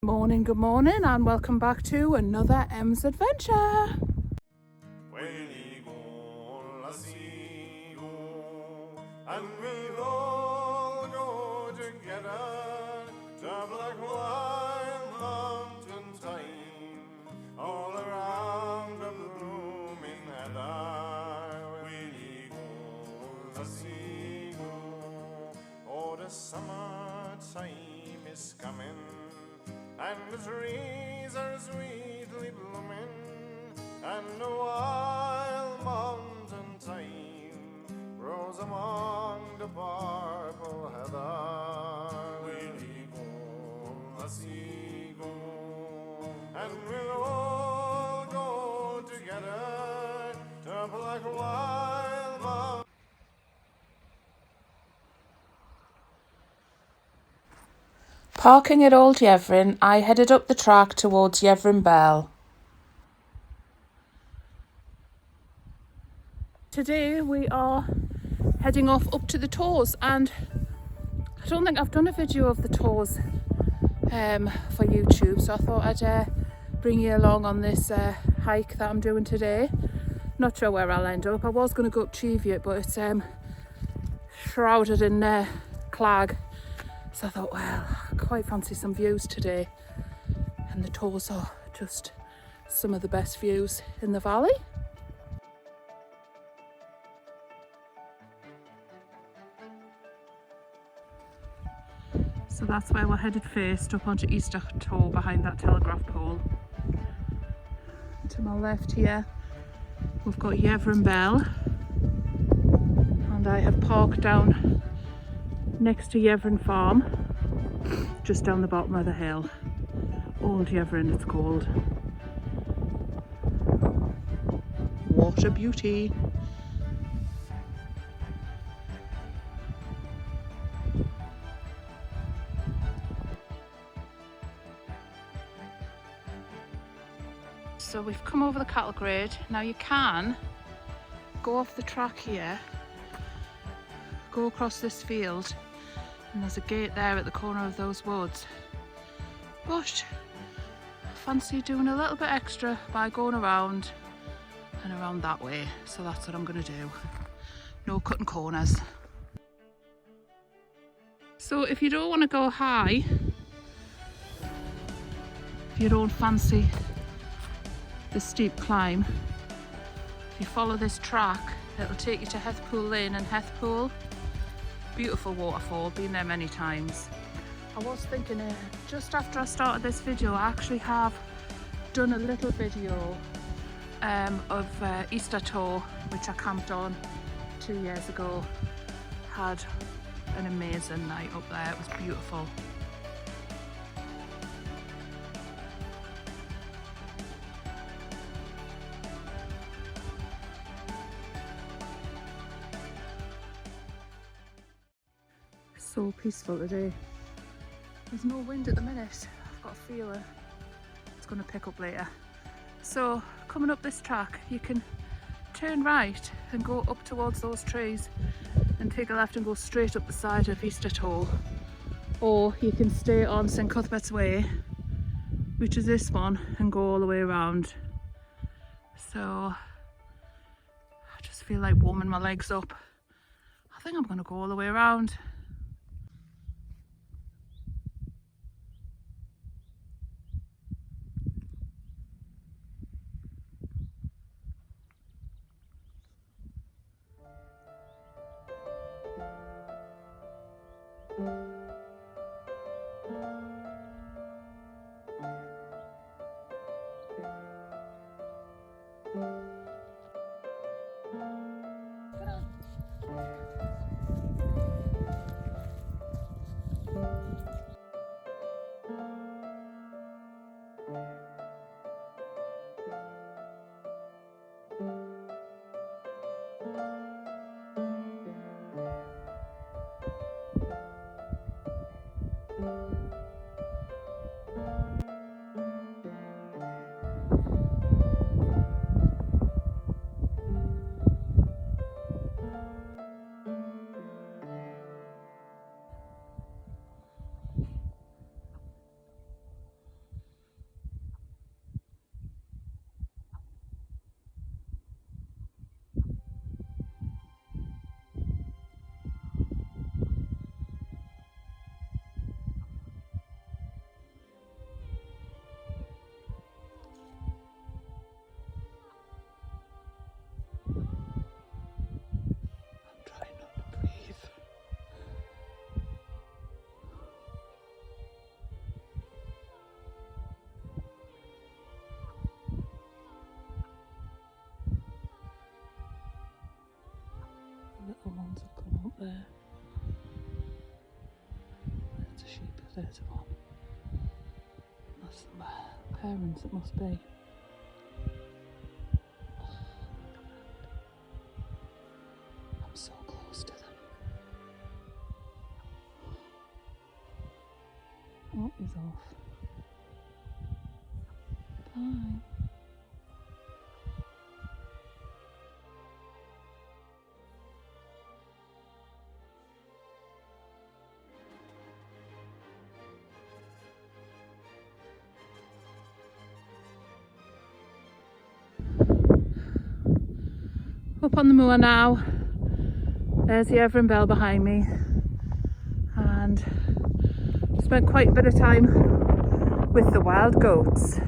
Good morning, and welcome back to another Em's adventure. And we'll all go together to Black Wild Mountain time, all around the blooming heather. We'll go, lassie go. Oh, the summertime is coming, and the trees are sweetly blooming, and the wild mountain thyme grows among the purple heather. We'll go, lassie go, and we'll all go together to Black Wild Mountain. Parking at Old Yeavering, I headed up the track towards Yeavering Bell. Today we are heading off up to the Tors, and I don't think I've done a video of the Tors for YouTube, so I thought I'd bring you along on this hike that I'm doing today. Not sure where I'll end up. I was going to go up Cheviot, but it's shrouded in clag. So I thought, well, I quite fancy some views today, and the Tors are just some of the best views in the valley. So that's where we're headed first, up onto Westor Tor behind that telegraph pole. To my left here, we've got Yeavering Bell, and I have parked down next to Yeavering Farm, just down the bottom of the hill. Old Yeavering it's called. What a beauty! So we've come over the cattle grade. Now you can go off the track here, go across this field, and there's a gate there at the corner of those woods. But I fancy doing a little bit extra by going around and around that way. So that's what I'm going to do. No cutting corners. So if you don't want to go high, if you don't fancy the steep climb, if you follow this track, it'll take you to Heathpool Lane and Heathpool. Beautiful waterfall, been there many times. I was thinking just after I started this video, I actually have done a little video of Westor Tor, which I camped on 2 years ago. Had an amazing night up there, it was beautiful. So peaceful today. There's no wind at the minute. I've got a feeling it's going to pick up later. So coming up this track, you can turn right and go up towards those trees and take a left and go straight up the side of Westor Tor. Or you can stay on St Cuthbert's Way, which is this one, and go all the way around. So I just feel like warming my legs up. I think I'm going to go all the way around. third one. That's the parents, it must be. I'm so close to them. Oh, he's off. Bye. Up on the moor now. There's the Yeavering Bell behind me, and spent quite a bit of time with the wild goats.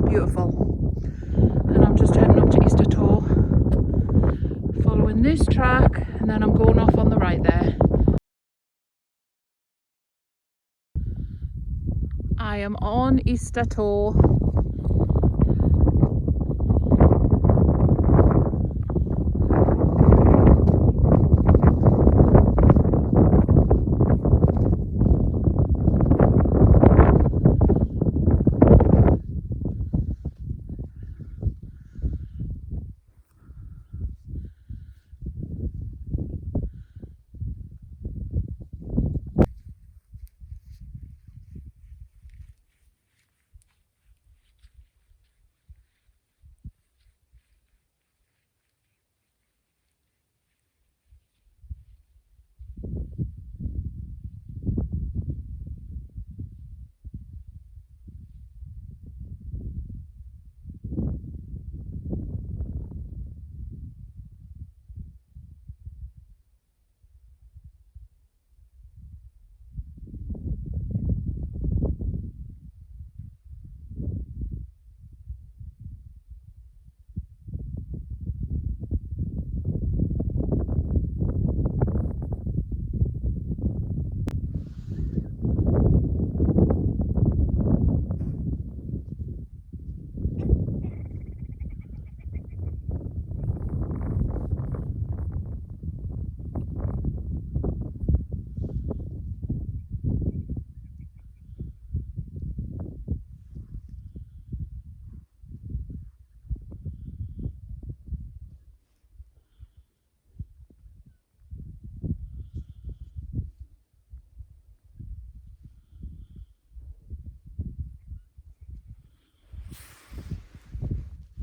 Beautiful. And I'm just heading up to Westor Tor, following this track, and then I'm going off on the right there. I am on Westor Tor.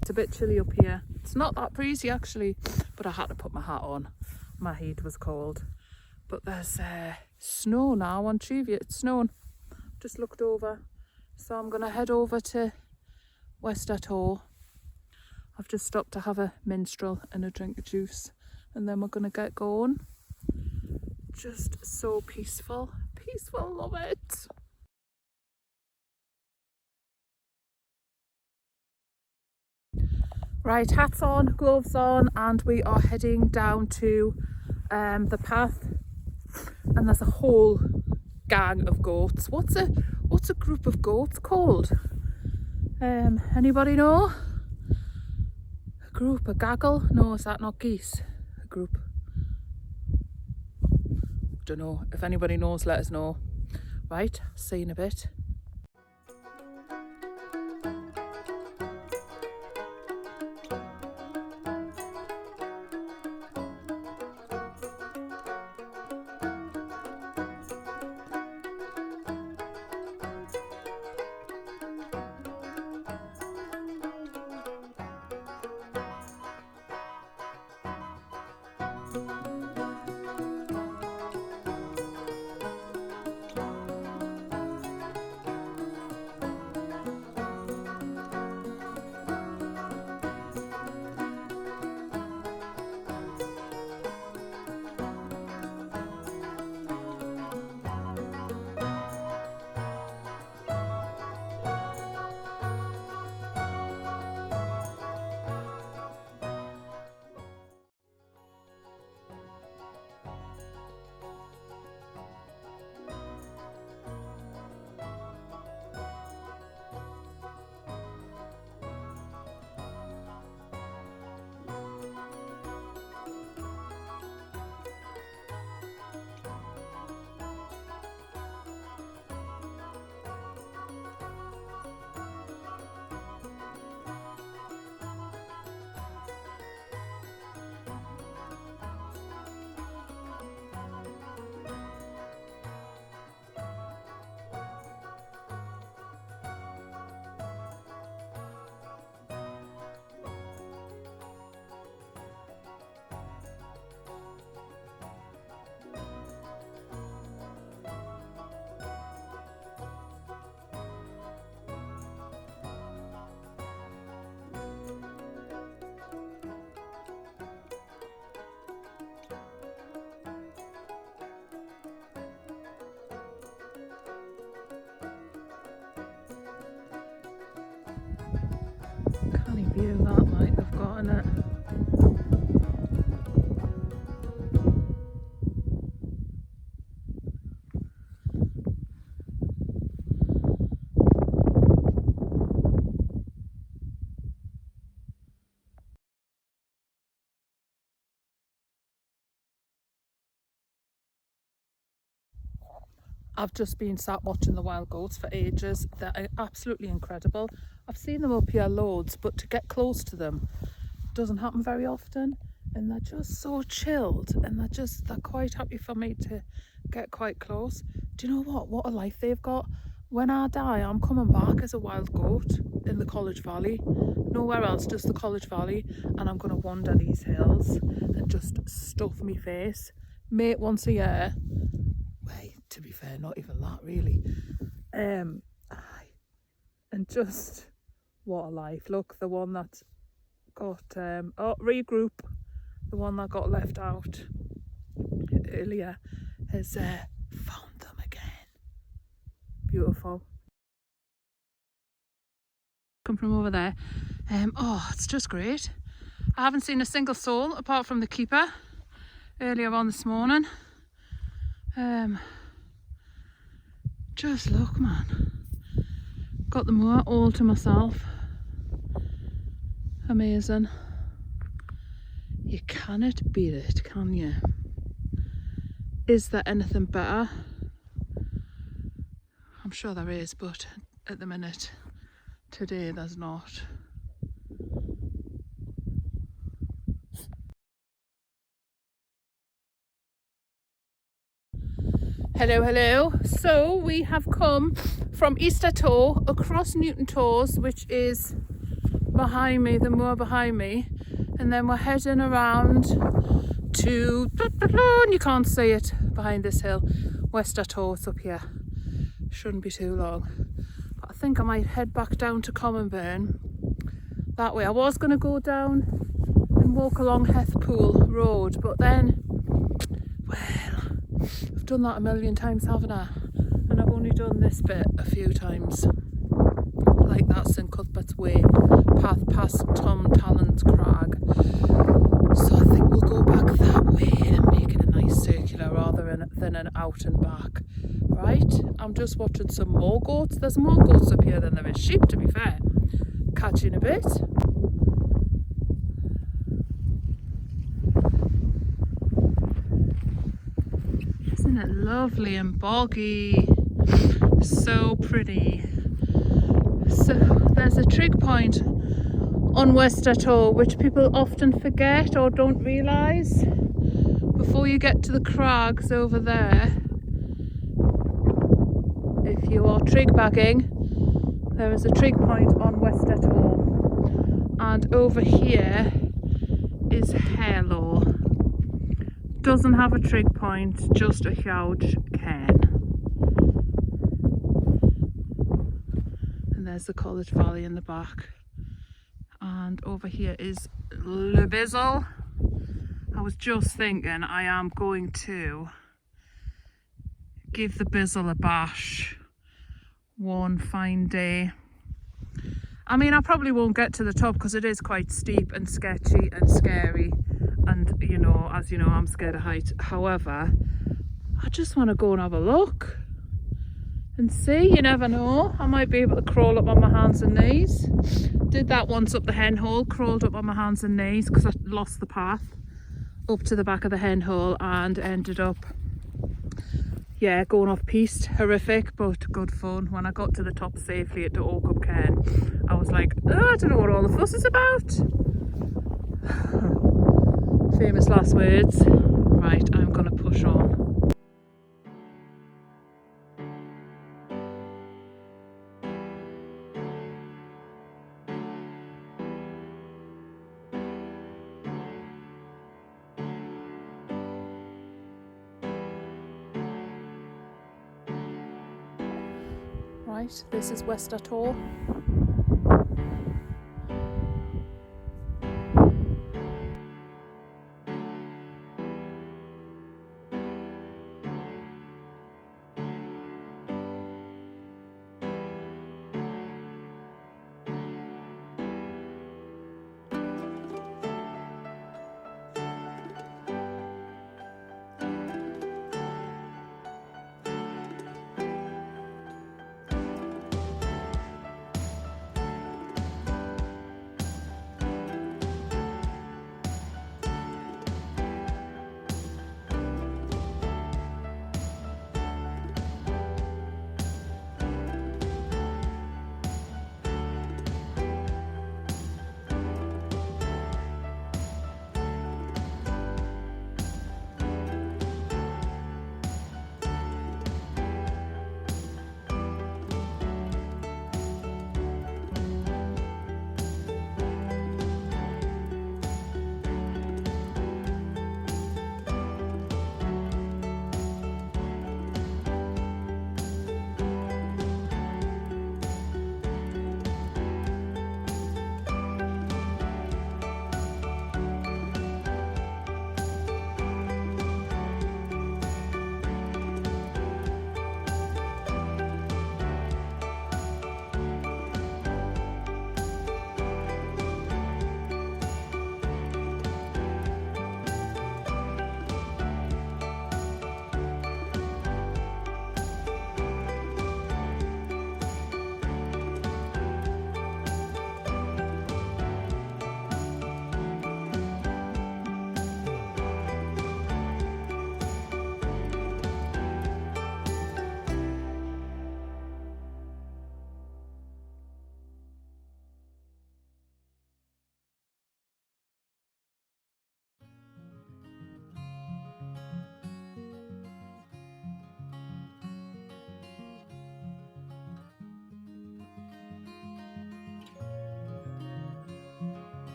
It's a bit chilly up here. It's not that breezy actually, but I had to put my hat on. My head was cold. But there's snow now on Cheviot. It's snowing. Just looked over. So I'm going to head over to Westor Tor. I've just stopped to have a minstrel and a drink of juice. And then we're going to get going. Just so peaceful. Peaceful, love it. Right, hats on, gloves on, and we are heading down to the path. And there's a whole gang of goats. What's a group of goats called? Anybody know? A group, a gaggle? No, is that not geese? A group. Don't know. If anybody knows, let us know. Right, see you in a bit. view that like they've got in it. I've just been sat watching the wild goats for ages. They're absolutely incredible. I've seen them up here loads, but to get close to them doesn't happen very often. And they're just so chilled, and they're quite happy for me to get quite close. Do you know what? What a life they've got. When I die, I'm coming back as a wild goat in the College Valley. Nowhere else, just the College Valley. And I'm going to wander these hills and just stuff my face. Mate once a year. Wait, to be fair, not even that really. And just, what a life. Look, the one that got, regroup. The one that got left out earlier has found them again. Beautiful. Come from over there. It's just great. I haven't seen a single soul apart from the keeper earlier on this morning. Just look, man. Got the moor all to myself. Amazing. You cannot beat it, can you? Is there anything better? I'm sure there is, but at the minute, today there's not. Hello, hello. So we have come from Westor Tor across Newton Tors, which is behind me, the moor behind me, and then we're heading around to, and you can't see it behind this hill, Westor Tor. It's up here. Shouldn't be too long, but I think I might head back down to Commonburn that way. I was going to go down and walk along Hethpool Road, but then, well, I've done that a million times, haven't I? And I've only done this bit a few times. Like that St Cuthbert's Way path past Tom Talon's Crag. So I think we'll go back that way and make it a nice circular rather than an out and back. Right, I'm just watching some more goats. There's more goats up here than there is sheep, to be fair. Catch you in a bit. Isn't it lovely and boggy? So pretty. So there's a trig point on Westor Tor which people often forget or don't realise. Before you get to the crags over there, if you are trig bagging, there is a trig point on Westor Tor, and over here is Harlow. Doesn't have a trig point, just a huge cairn. And there's the College Valley in the back. And over here is Le Bizzle. I was just thinking I am going to give the Bizzle a bash one fine day. I mean, I probably won't get to the top because it is quite steep and sketchy and scary. And, you know, as you know, I'm scared of height. However, I just want to go and have a look and see. You never know. I might be able to crawl up on my hands and knees. Did that once up the hen hole, crawled up on my hands and knees because I lost the path up to the back of the hen hole and ended up, yeah, going off piste. Horrific, but good fun. When I got to the top safely at the Oakup Cairn, I was like, oh, I don't know what all the fuss is about. Famous last words. Right, I'm gonna push on. Right, this is Westor Tor.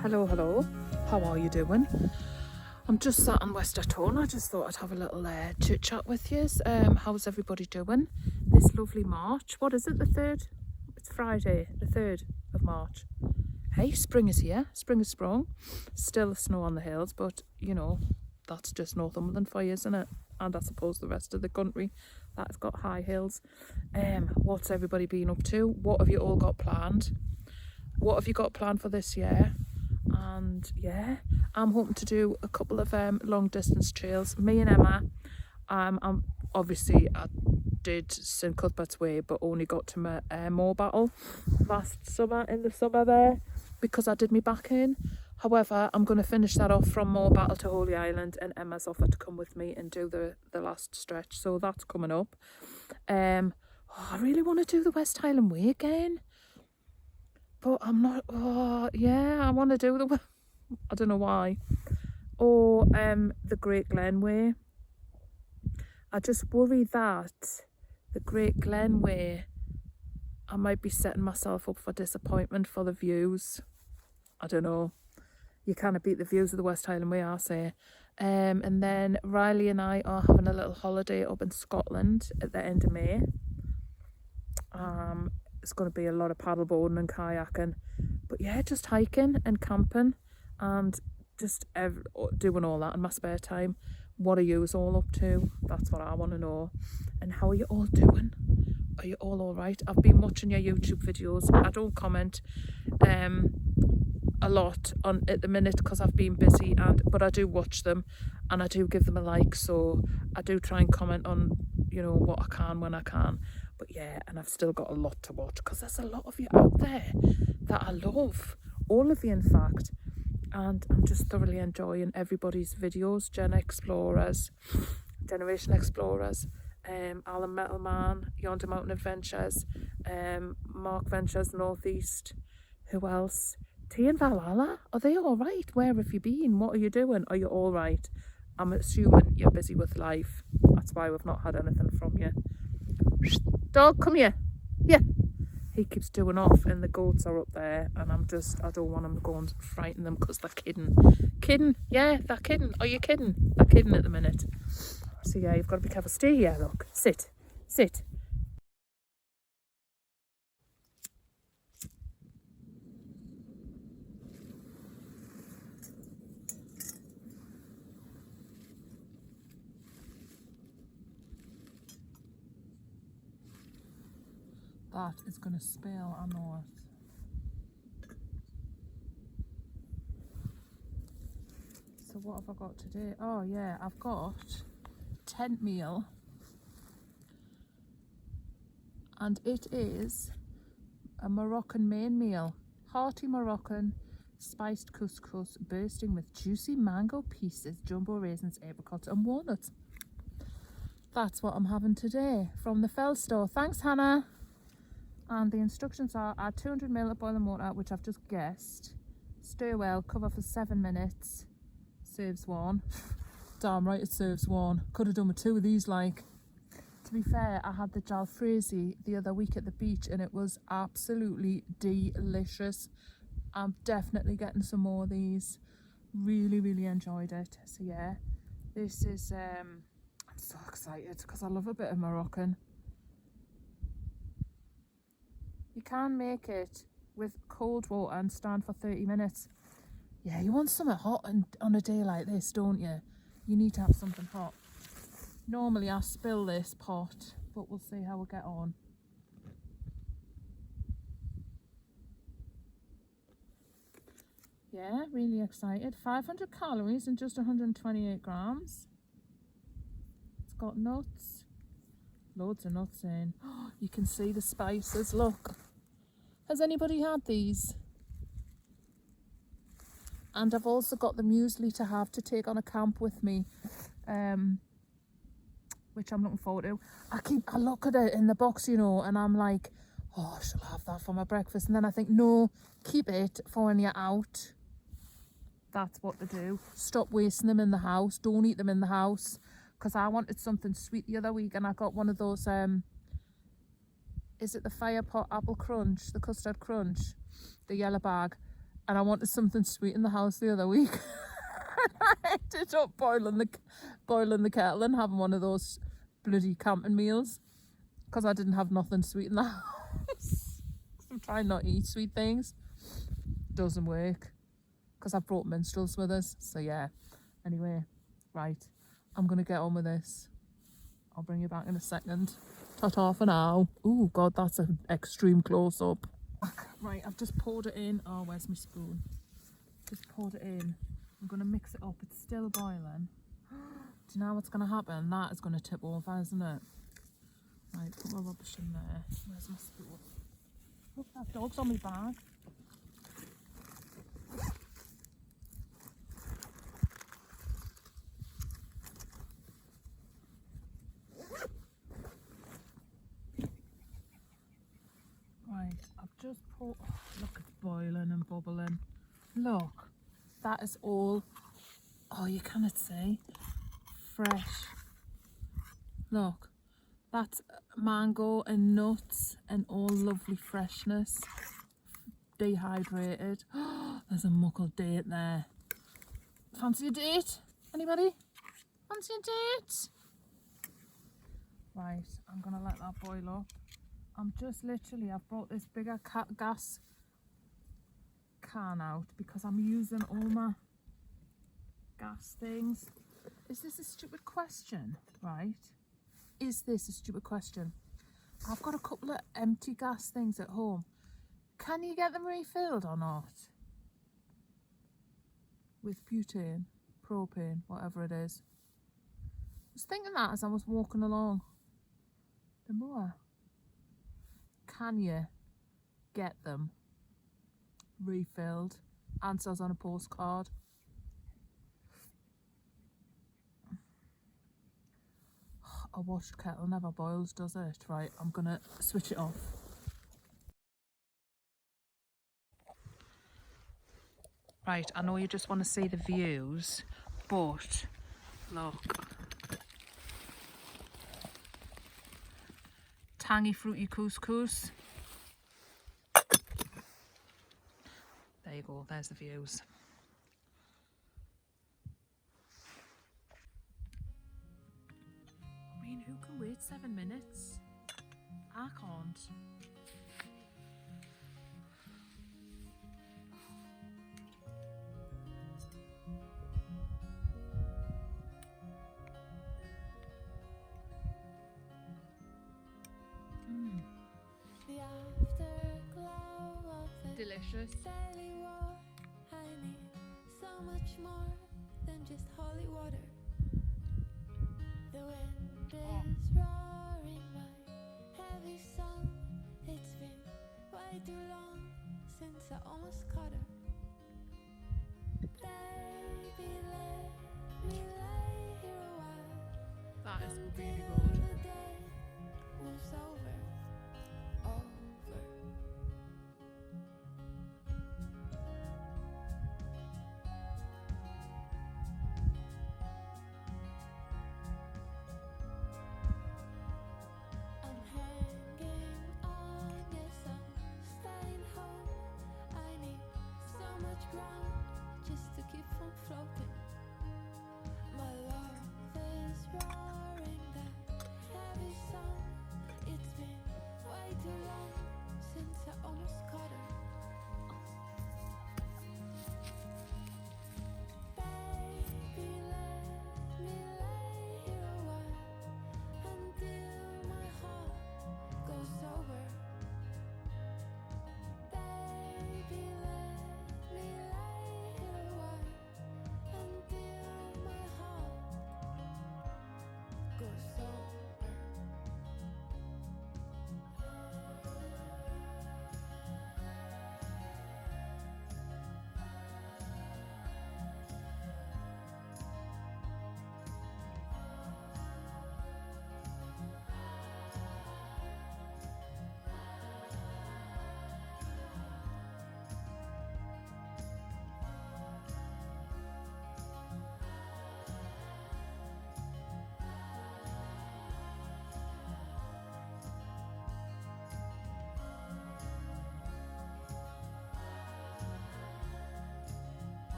Hello, how are you doing? I'm just sat on Westor Tor and I just thought I'd have a little chit chat with you. How's everybody doing this lovely March? What is it, the 3rd? It's Friday, the 3rd of March. Hey, spring is here, spring is sprung. Still snow on the hills, but you know, that's just Northumberland for you, isn't it? And I suppose the rest of the country that has got high hills. What's everybody been up to? What have you all got planned? What have you got planned for this year? And yeah, I'm hoping to do a couple of long distance trails. Me and Emma, I'm obviously I did St Cuthbert's Way, but only got to my moor battle last summer in the summer there because I did me back in. However, I'm going to finish that off from moor battle to Holy Island, and Emma's offered to come with me and do the last stretch, so that's coming up. I really want to do the West Highland Way again. But I'm not, I want to do the, I don't know why. Or the Great Glen Way. I just worry that the Great Glen Way, I might be setting myself up for disappointment for the views. I don't know. You kind of beat the views of the West Highland Way, I say. And then Riley and I are having a little holiday up in Scotland at the end of May. It's going to be a lot of paddleboarding and kayaking, but yeah, just hiking and camping and just doing all that in my spare time. What are you all up to? That's what I want to know. And how are you all doing? Are you all right? I've been watching your YouTube videos. I don't comment a lot on at the minute because I've been busy, but I do watch them and I do give them a like, so I do try and comment on, you know, what I can when I can. But yeah, and I've still got a lot to watch because there's a lot of you out there that I love, all of you in fact, and I'm just thoroughly enjoying everybody's videos. Generation Explorers, Alan Metalman, Yonder Mountain Adventures, Mark Ventures Northeast, who else? T and Valhalla, are they all right? Where have you been? What are you doing? Are you all right? I'm assuming you're busy with life. That's why we've not had anything from you. Dog, come here. Yeah. He keeps doing off and the goats are up there and I don't want him to go and frighten them because they're kidding. Kidding? Yeah, they're kidding. Are you kidding? They're kidding at the minute. So yeah, you've got to be careful. Stay here, look. Sit. Sit. That is going to spill, I know it. So what have I got today? Oh yeah, I've got tent meal. And it is a Moroccan main meal. Hearty Moroccan spiced couscous bursting with juicy mango pieces, jumbo raisins, apricots and walnuts. That's what I'm having today from the Fell store. Thanks, Hannah. And the instructions are add 200ml of boiling water, which I've just guessed. Stir well, cover for 7 minutes. Serves one. Damn right it serves one. Could have done with 2 of these, like. To be fair, I had the jalfrezi the other week at the beach and it was absolutely delicious. I'm definitely getting some more of these. Really, really enjoyed it. So yeah, this is, I'm so excited because I love a bit of Moroccan. You can make it with cold water and stand for 30 minutes. Yeah, you want something hot on a day like this, don't you? You need to have something hot. Normally I spill this pot, but we'll see how we get on. Yeah, really excited. 500 calories and just 128 grams. It's got nuts. Loads of nuts in. Oh, you can see the spices, look. Has anybody had these? And I've also got the muesli to have to take on a camp with me, which I'm looking forward to. I look at it in the box, you know, and I'm like, oh, I shall have that for my breakfast. And then I think, no, keep it for when you're out. That's what to do. Stop wasting them in the house. Don't eat them in the house. Because I wanted something sweet the other week and I got one of those, is it the Fire Pot Apple Crunch, the custard crunch, the yellow bag? and I wanted something sweet in the house the other week. I ended up boiling the kettle and having one of those bloody camping meals because I didn't have nothing sweet in the house. I'm trying not to eat sweet things. Doesn't work because I've brought minstrels with us. So yeah. Anyway, right. I'm gonna get on with this. I'll bring you back in a second. Ta-ta for now. Oh God, that's an extreme close-up. Right, I've just poured it in. Oh, where's my spoon? Just poured it in. I'm going to mix it up. It's still boiling. Do you know what's going to happen? That is going to tip over, isn't it? Right, put my rubbish in there. Where's my spoon? Look, that dog's on my bag. Right, I've just poured... Oh, look, it's boiling and bubbling. Look, that is all... Oh, you cannot see. Fresh. Look, that's mango and nuts and all lovely freshness. Dehydrated. There's a muckle date there. Fancy a date? Anybody? Fancy a date? Right, I'm gonna let that boil up. I'm just literally, I've brought this bigger gas can out because I'm using all my gas things. Is this a stupid question? Right? Is this a stupid question? I've got a couple of empty gas things at home. Can you get them refilled or not? With butane, propane, whatever it is. I was thinking that as I was walking along the moor. Can you get them refilled? Answers on a postcard. A washed kettle never boils, does it? Right, I'm gonna switch it off. Right, I know you just want to see the views, but look. Tangy fruity couscous. There you go, there's the views. I mean, who can wait 7 minutes? I can't. Delicious. I need so much more than just holy water. The wind is roaring my heavy song. It's been way too long since I almost caught her. Baby, let me lay here a while. That is really Until good. the day moves over. I'm hanging on, yes, I'm staying home. I need so much ground just to keep from floating. My love is roaring that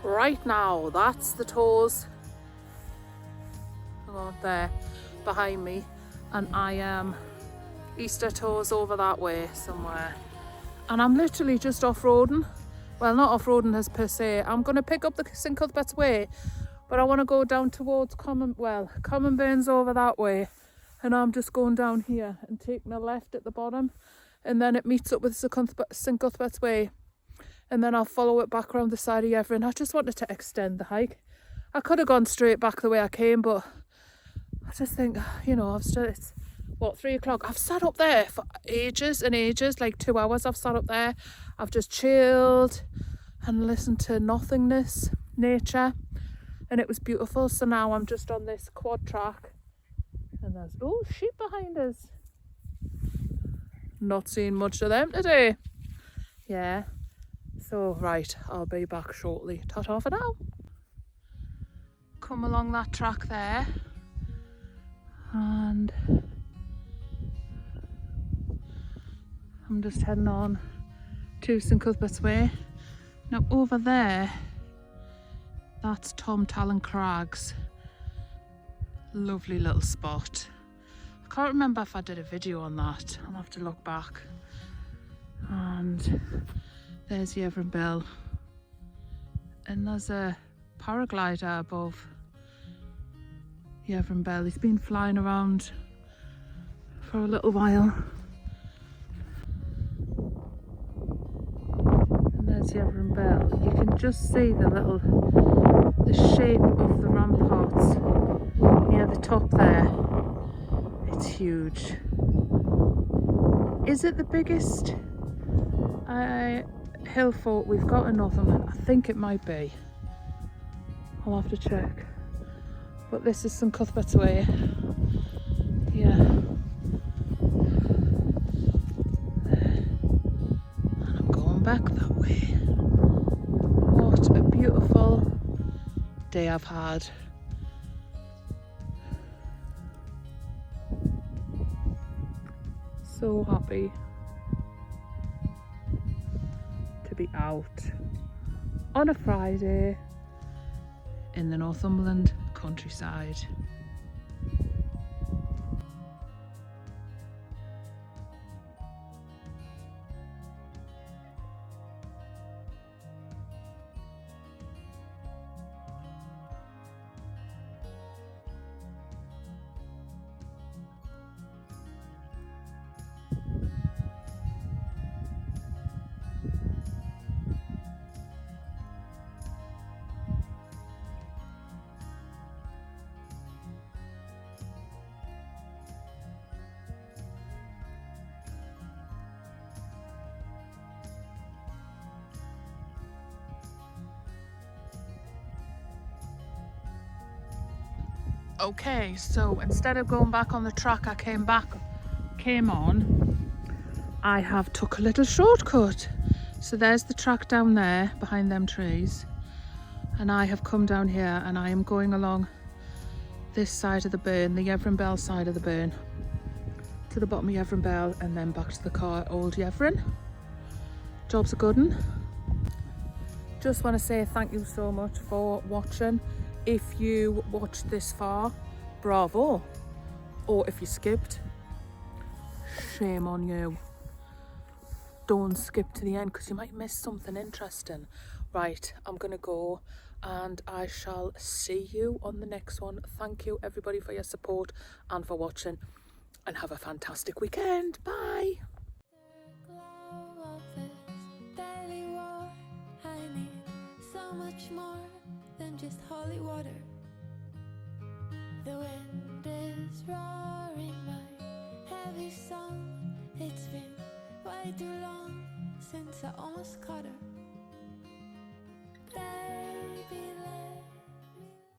right now. That's the Tors. Out there behind me, and I am Westor Tor's over that way somewhere, and I'm literally just off-roading. Well, not off-roading as per se. I'm going to pick up the St Cuthbert's Way, but I want to go down towards Common Burns over that way, and I'm just going down here and taking a left at the bottom, and then it meets up with St Cuthbert's Way, and then I'll follow it back around the side of Yeavering. I just wanted to extend the hike. I could have gone straight back the way I came, but I just think, you know, it's what, 3 o'clock. I've sat up there for ages and ages, like 2 hours I've sat up there. I've just chilled and listened to nothingness, nature, and it was beautiful. So now I'm just on this quad track, and there's, oh, sheep behind us. Not seeing much of them today. Yeah. So, right, I'll be back shortly. Ta-ta for now. Come along that track there. And I'm just heading on to St Cuthbert's Way. Now over there, that's Tom Talon Crags. Lovely little spot. I can't remember if I did a video on that. I'll have to look back. And there's Yeavering Bell. And there's a paraglider above Yeavering Bell. He's been flying around for a little while. And there's Yeavering Bell. You can just see the shape of the ramparts near the top there. It's huge. Is it the biggest hill fort we've got in Northumberland? I think it might be. I'll have to check. But this is St Cuthbert's Way. Yeah. There. And I'm going back that way. What a beautiful day I've had. So happy to be out on a Friday in the Northumberland countryside. Okay, so instead of going back on the track I came on, I have took a little shortcut. So there's the track down there behind them trees, and I have come down here and I am going along this side of the burn, the Yeavering Bell side of the burn, to the bottom of Yeavering Bell, and then back to the car at Old Yeavering. Job's a good one. Just want to say thank you so much for watching. If you watched this far, bravo. Or if you skipped, shame on you. Don't skip to the end because you might miss something interesting. Right, I'm gonna go and I shall see you on the next one. Thank you everybody for your support and for watching, and have a fantastic weekend. Bye. More than just holy water. The wind is roaring my heavy song. It's been way too long since I almost caught her. Baby,